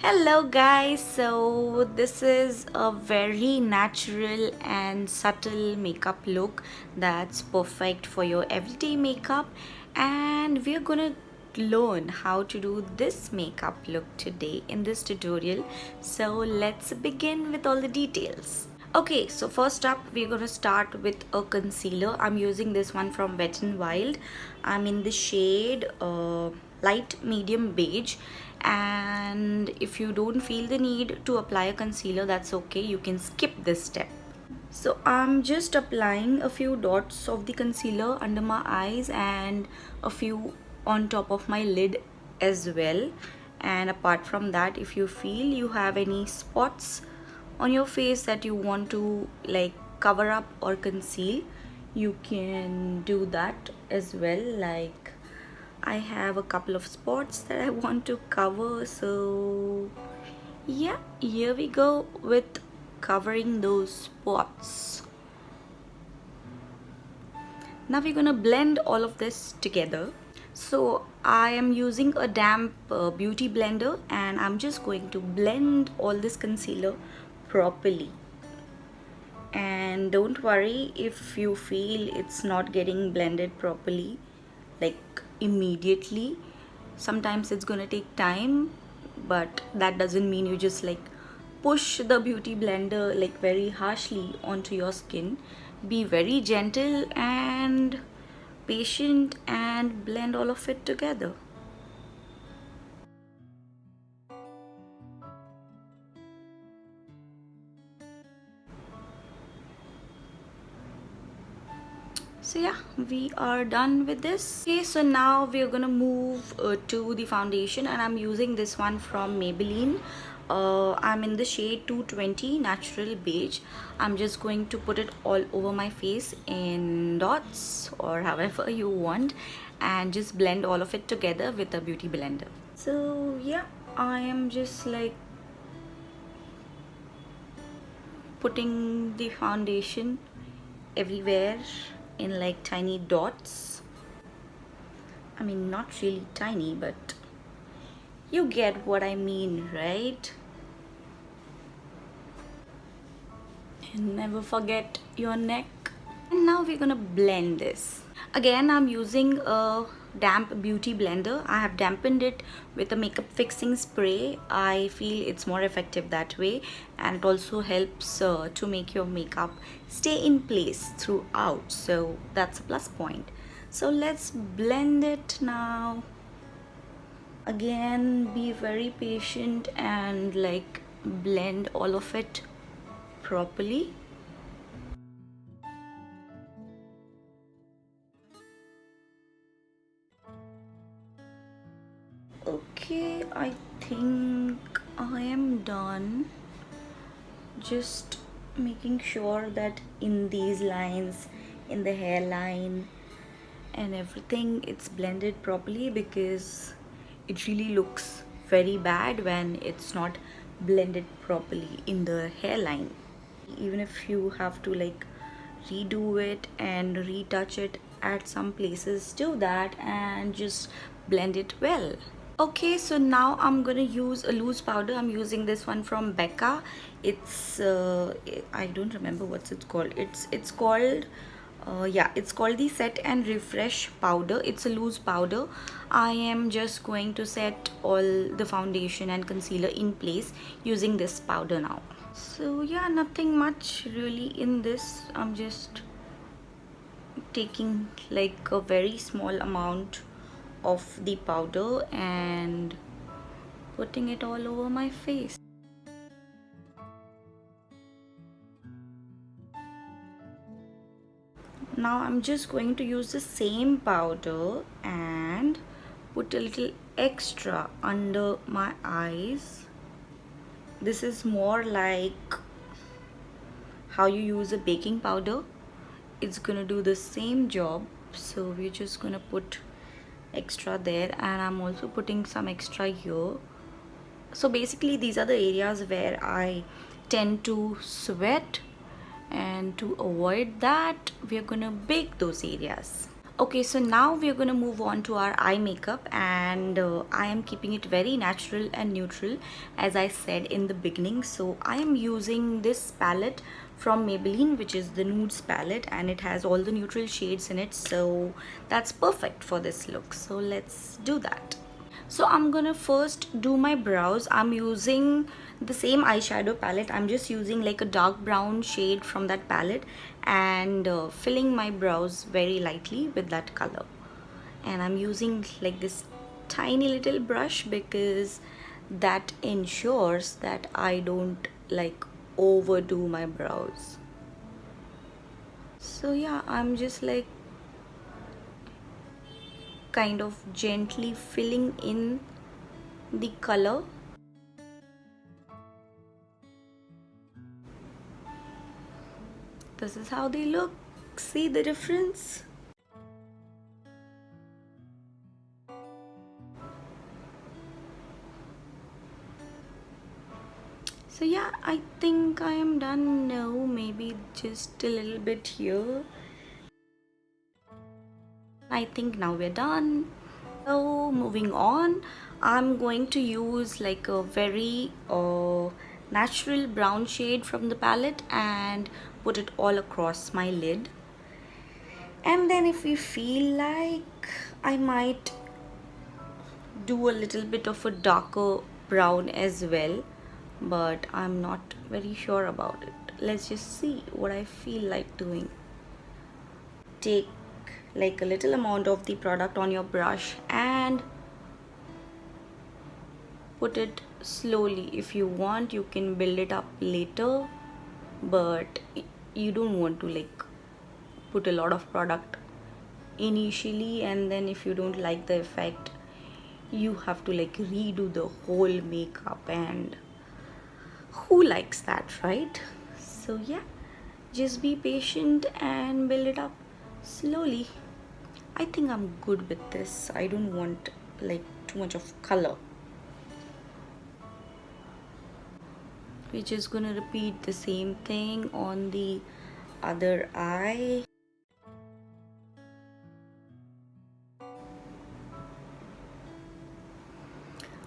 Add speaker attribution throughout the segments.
Speaker 1: Hello guys, so this is a very natural and subtle makeup look that's perfect for your everyday makeup, and we're gonna learn how to do this makeup look today in this tutorial. So let's begin with all the details. Okay, so first up we're gonna start with a concealer. I'm using this one from Wet n Wild. I'm in the shade light medium beige, and if you don't feel the need to apply a concealer, that's okay, you can skip this step. So I'm just applying a few dots of the concealer under my eyes and a few on top of my lid as well. And apart from that, if you feel you have any spots on your face that you want to like cover up or conceal, you can do that as well. Like I have a couple of spots that I want to cover, so yeah, here we go with covering those spots. Now we're gonna blend all of this together. So I am using a damp beauty blender, and I'm just going to blend all this concealer properly. And don't worry if you feel it's not getting blended properly like immediately. Sometimes it's gonna take time, but that doesn't mean you just like push the beauty blender like very harshly onto your skin. Be very gentle and patient and blend all of it together. So yeah, we are done with this. Okay, so now we're gonna move to the foundation, and I'm using this one from Maybelline. I'm in the shade 220 natural beige. I'm just going to put it all over my face in dots or however you want, and just blend all of it together with a beauty blender. So yeah, I am just like putting the foundation everywhere in like tiny dots. I mean, not really tiny, but you get what I mean, right? And never forget your neck. And now we're gonna blend this. Again, I'm using a damp beauty blender. I have dampened it with a makeup fixing spray. I feel it's more effective that way, and it also helps to make your makeup stay in place throughout, so that's a plus point. So let's blend it now. Again, be very patient and like blend all of it properly. Okay, I think I am done. Just making sure that in these lines, in the hairline and everything, it's blended properly, because it really looks very bad when it's not blended properly in the hairline. Even if you have to like redo it and retouch it at some places, do that and just blend it well. Okay, so now I'm gonna use a loose powder. I'm using this one from Becca. It's I don't remember what's it called. It's called yeah, it's called the Set and Refresh powder. It's a loose powder. I am just going to set all the foundation and concealer in place using this powder now. So yeah, nothing much really in this. I'm just taking like a very small amount of the powder and putting it all over my face. Now I'm just going to use the same powder and put a little extra under my eyes. This is more like how you use a baking powder. It's gonna do the same job, so we're just gonna put extra there, and I'm also putting some extra here. So basically these are the areas where I tend to sweat, and to avoid that we're gonna bake those areas. Okay, so now we're gonna move on to our eye makeup, and I am keeping it very natural and neutral as I said in the beginning. So I am using this palette from Maybelline, which is the Nudes palette, and it has all the neutral shades in it, so that's perfect for this look. So let's do that. So I'm gonna first do my brows. I'm using the same eyeshadow palette. I'm just using like a dark brown shade from that palette, and filling my brows very lightly with that color. And I'm using like this tiny little brush because that ensures that I don't like overdo my brows. So yeah, I'm just like kind of gently filling in the color. This is how they look. See the difference? So yeah, I think I am done now. Maybe just a little bit here. I think now we're done. So moving on, I'm going to use like a very natural brown shade from the palette and put it all across my lid. And then if we feel like, I might do a little bit of a darker brown as well, but I'm not very sure about it. Let's just see what I feel like doing. Take like a little amount of the product on your brush and put it slowly. If you want, you can build it up later, but you don't want to like put a lot of product initially, and then if you don't like the effect, you have to like redo the whole makeup, and who likes that, right? So yeah, just be patient and build it up slowly. I think I'm good with this. I don't want like too much of color. We're just gonna repeat the same thing on the other eye.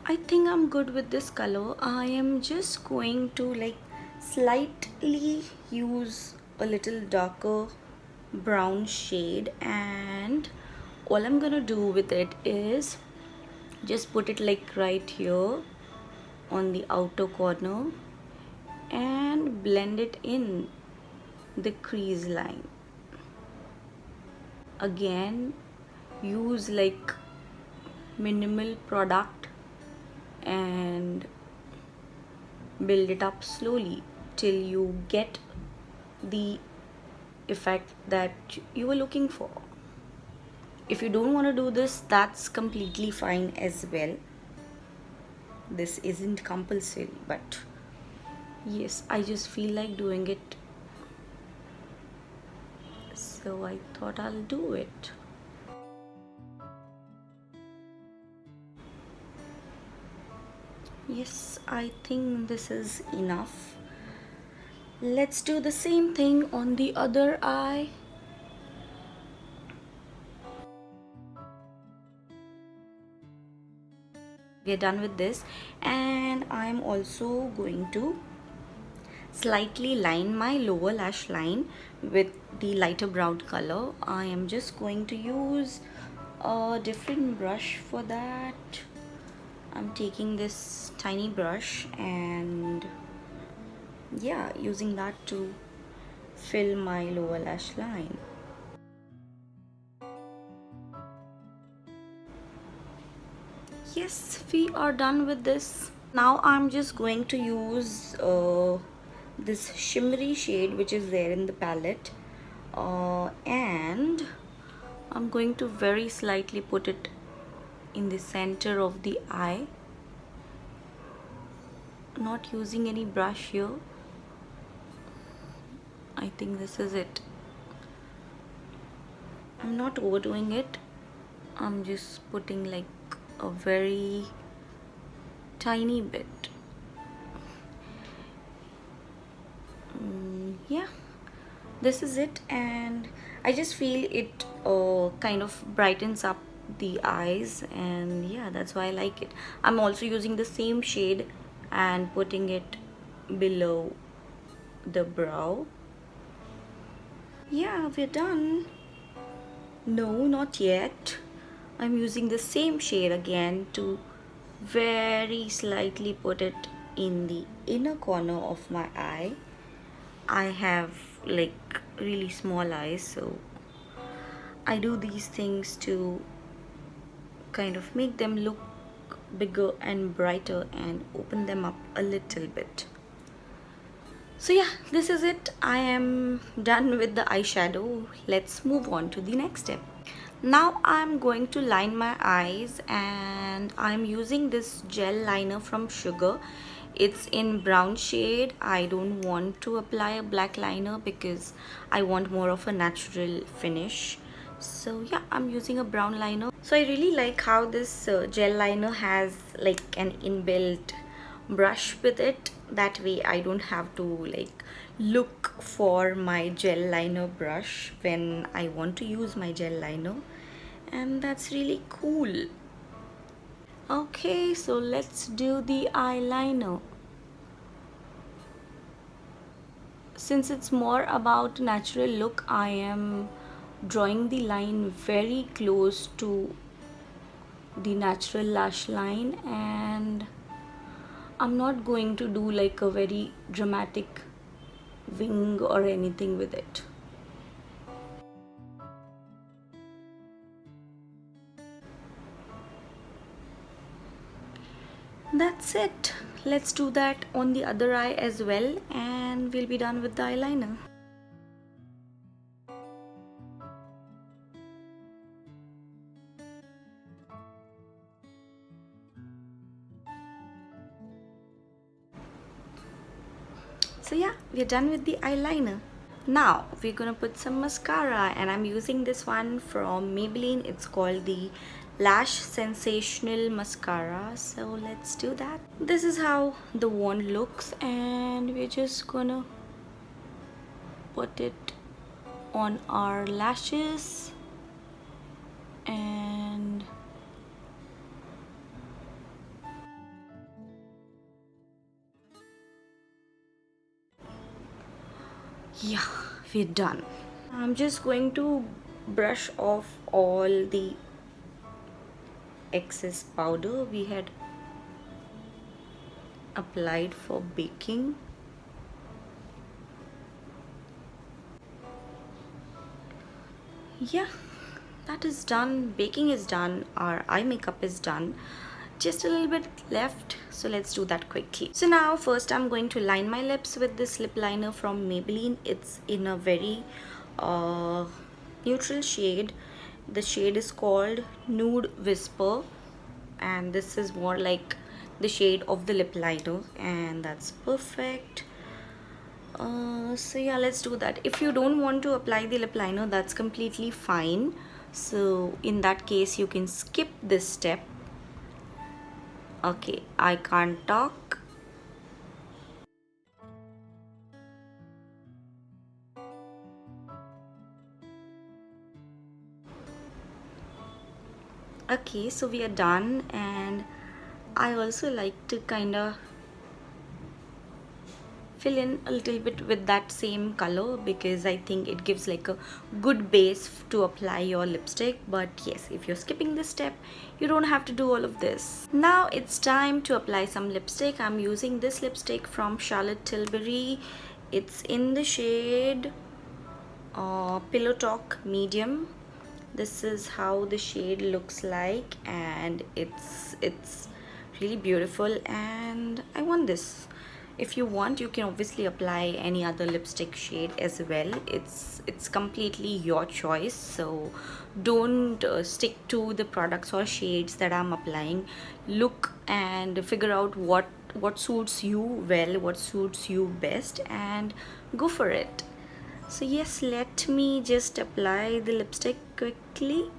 Speaker 1: I think I'm good with this color. I am just going to like slightly use a little darker brown shade, and all I'm gonna do with it is just put it like right here on the outer corner and blend it in the crease line. Again, use like minimal product and build it up slowly till you get the effect that you were looking for. If you don't want to do this, that's completely fine as well. This isn't compulsory, but yes, I just feel like doing it, so I thought I'll do it. Yes, I think this is enough. Let's do the same thing on the other eye. We're done with this, and I'm also going to slightly line my lower lash line with the lighter brown color. I am just going to use a different brush for that. I'm taking this tiny brush and yeah, using that to fill my lower lash line. Yes, we are done with this. Now I'm just going to use this shimmery shade which is there in the palette, and I'm going to very slightly put it in the center of the eye, not using any brush here. I think this is it. I'm not overdoing it. I'm just putting like a very tiny bit. Yeah, this is it, and I just feel it kind of brightens up the eyes, and yeah, that's why I like it. I'm also using the same shade and putting it below the brow. Yeah, we're done. No, not yet. I'm using the same shade again to very slightly put it in the inner corner of my eye. I have like really small eyes, so I do these things to kind of make them look bigger and brighter and open them up a little bit. So yeah, this is it. I am done with the eyeshadow. Let's move on to the next step. Now I'm going to line my eyes, and I'm using this gel liner from Sugar. It's in brown shade. I don't want to apply a black liner because I want more of a natural finish. So yeah, I'm using a brown liner. So I really like how this gel liner has like an inbuilt brush with it. That way I don't have to like look for my gel liner brush when I want to use my gel liner, and that's really cool. Okay, so let's do the eyeliner. Since it's more about natural look, I am drawing the line very close to the natural lash line, and I'm not going to do like a very dramatic wing or anything with it. That's it. Let's do that on the other eye as well, and we'll be done with the eyeliner. So yeah, we're done with the eyeliner. Now we're gonna put some mascara, and I'm using this one from Maybelline. It's called the Lash Sensational Mascara. So let's do that. This is how the wand looks, and we're just gonna put it on our lashes, and yeah, we're done. I'm just going to brush off all the excess powder we had applied for baking. Yeah, that is done. Baking is done. Our eye makeup is done. Just a little bit left, so let's do that quickly. So now first I'm going to line my lips with this lip liner from Maybelline. It's in a very uh, neutral shade. The shade is called Nude Whisper, and this is more like the shade of the lip liner, and that's perfect. So yeah, let's do that. If you don't want to apply the lip liner, that's completely fine. So in that case, you can skip this step. Okay, I can't talk. Okay, so we are done, and I also like to kind of fill in a little bit with that same color because I think it gives like a good base to apply your lipstick. But yes, if you're skipping this step, you don't have to do all of this. Now it's time to apply some lipstick. I'm using this lipstick from Charlotte Tilbury. It's in the shade Pillow Talk Medium. This is how the shade looks like, and it's really beautiful, and I want this. If you want, you can obviously apply any other lipstick shade as well. It's completely your choice, so don't stick to the products or shades that I'm applying. Look and figure out what suits you well, what suits you best, and go for it. So yes, let me just apply the lipstick quickly.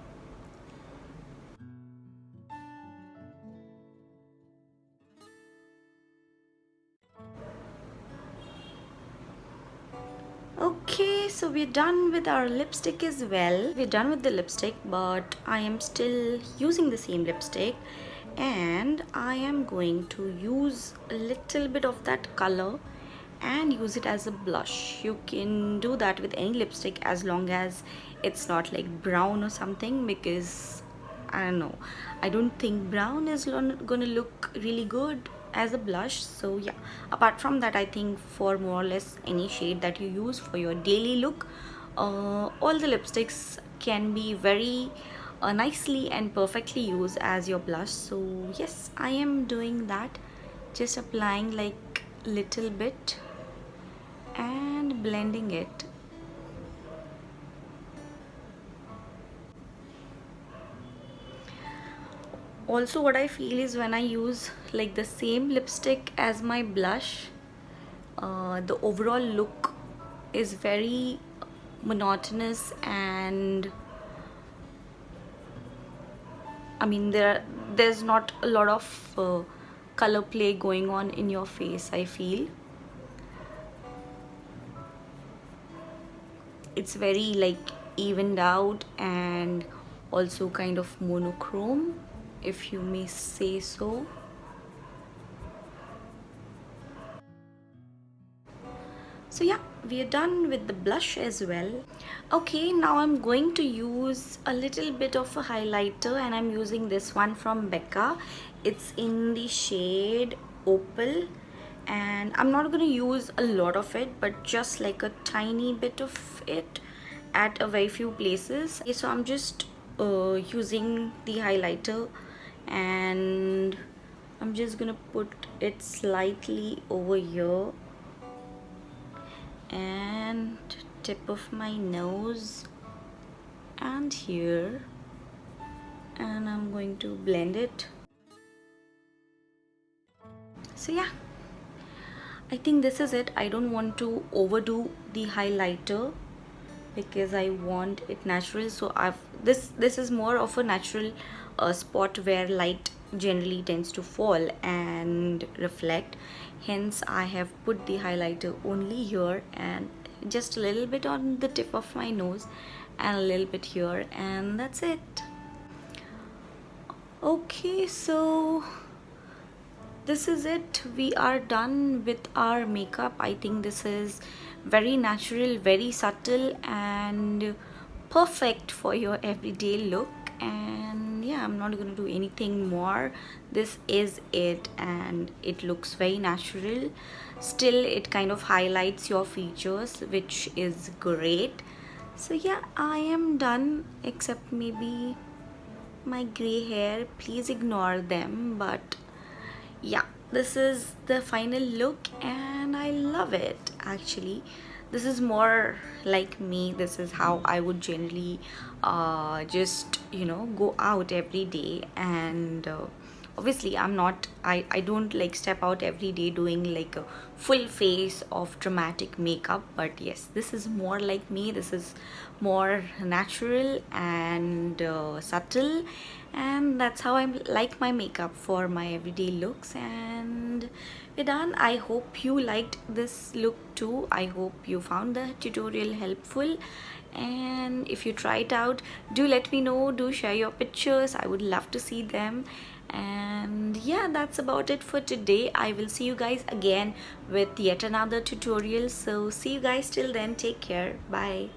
Speaker 1: Okay, so we're done with our lipstick as well. We're done with the lipstick, but I am still using the same lipstick, and I am going to use a little bit of that color and use it as a blush. You can do that with any lipstick as long as it's not like brown or something, because I don't know, I don't think brown is gonna look really good as a blush. So yeah, apart from that, I think for more or less any shade that you use for your daily look, all the lipsticks can be very nicely and perfectly used as your blush. So yes, I am doing that, just applying like little bit and blending it. Also, what I feel is when I use like the same lipstick as my blush, the overall look is very monotonous, and I mean there's not a lot of color play going on in your face. I feel it's very like evened out and also kind of monochrome, if you may say so. So yeah, we are done with the blush as well. Okay, now I'm going to use a little bit of a highlighter, and I'm using this one from Becca. It's in the shade Opal, and I'm not going to use a lot of it, but just like a tiny bit of it at a very few places. Okay, so I'm just using the highlighter, and I'm just gonna put it slightly over here and tip of my nose and here, and I'm going to blend it. So yeah, I think this is it. I don't want to overdo the highlighter because I want it natural. So this is more of a natural spot where light generally tends to fall and reflect. Hence I have put the highlighter only here and just a little bit on the tip of my nose and a little bit here, and that's it. Okay, so this is it. We are done with our makeup. I think this is very natural, very subtle, and perfect for your everyday look. And yeah, I'm not going to do anything more. This is it, and it looks very natural. Still, it kind of highlights your features, which is great. So yeah, I am done, except maybe my gray hair. Please ignore them, but yeah, this is the final look and I love it. Actually, this is more like me. This is how I would generally just go out every day, and obviously I don't like step out every day doing like a full face of dramatic makeup, but yes, this is more like me. This is more natural and subtle, and that's how I like my makeup for my everyday looks. And we're done. I hope you liked this look too. I hope you found the tutorial helpful, and if you try it out, do let me know. Do share your pictures. I would love to see them. And yeah, that's about it for today. I will see you guys again with yet another tutorial. So see you guys till then. Take care. Bye.